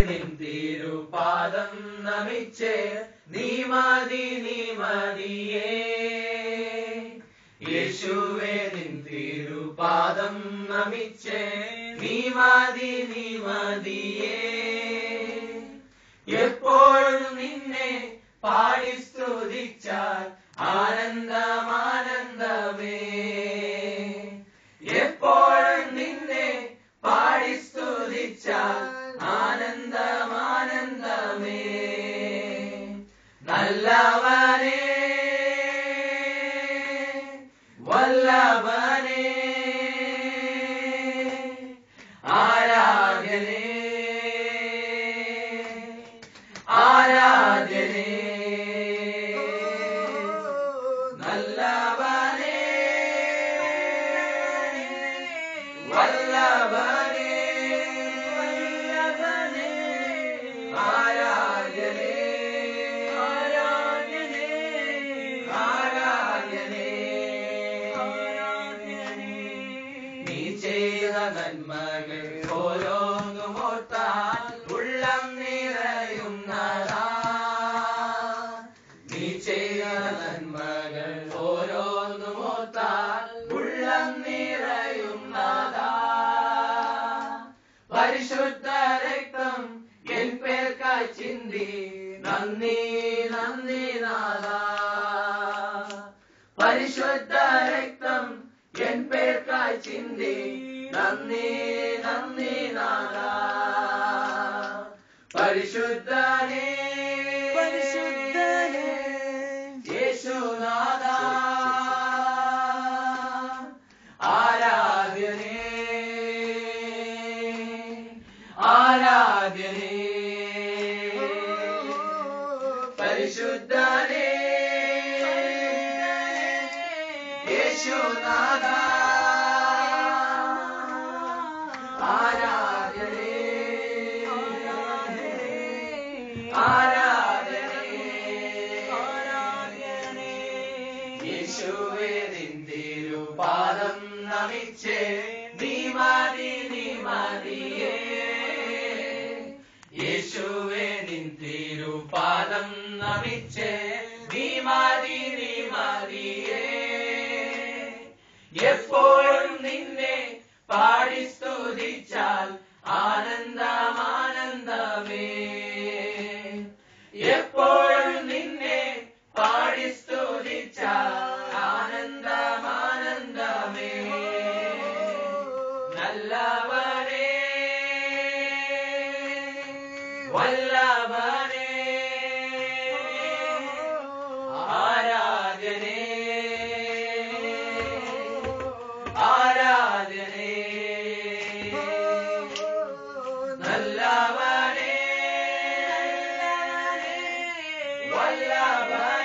നിൻ തിരുപാദം നമിച്ചേ നീ മതിയേ. യേശുവേ നിൻ തിരുപാദം നമിച്ചേ നീ മതിയേ. എപ്പോഴും നിന്നെ പാടി സ്തുതിച്ചാൽ ആനന്ദമേ. എപ്പോഴും നിന്നെ പാടി സ്തുതിച്ചാൽ ആനന്ദമേ. നല്ലവനേ വല്ലഭനേ ആരാധ്യനേ നല്ലവനേ വല്ലഭനേ നീ ചെയ്ത നന്മകൾ ഓരോന്നും ഓർത്താൽ ഉള്ളം നിറയുന്നതാ. നീ ചെയ്ത നന്മകൾ ഓരോന്നും ഓർത്താൽ ഉള്ളം നിറയുന്നതാ. പരിശുദ്ധ രക്തം എൻ പേർക്കായി ചിന്തി നന്ദി നാഥാ. പരിശുദ്ധ രക്തം എൻ പേർക്കായി ചിന്തി നന്ദി നാഥാ. പരിശുദ്ധനേ യേശുനാഥാ ആരാധ്യനേ പരിശുദ്ധനേ യേശുനാഥാ ആരാധ്യനേ യേശുവേ നിൻ തിരുപാദം നമിച്ചേ നീ മതിയേ. യേശുവേ നിൻ തിരുപാദം നമിച്ചേ നീ മതിയേ. എപ്പോഴും നിന്നെ പാടി സ്തുതിച്ചാൽ ആനന്ദമേ. എപ്പോഴും നിന്നെ പാടി സ്തുതിച്ചാൽ ആനന്ദമേ. നല്ലവനേ വല്ലഭനേ ആരാധ്യനേ നല്ലവനേ വല്ലഭനേ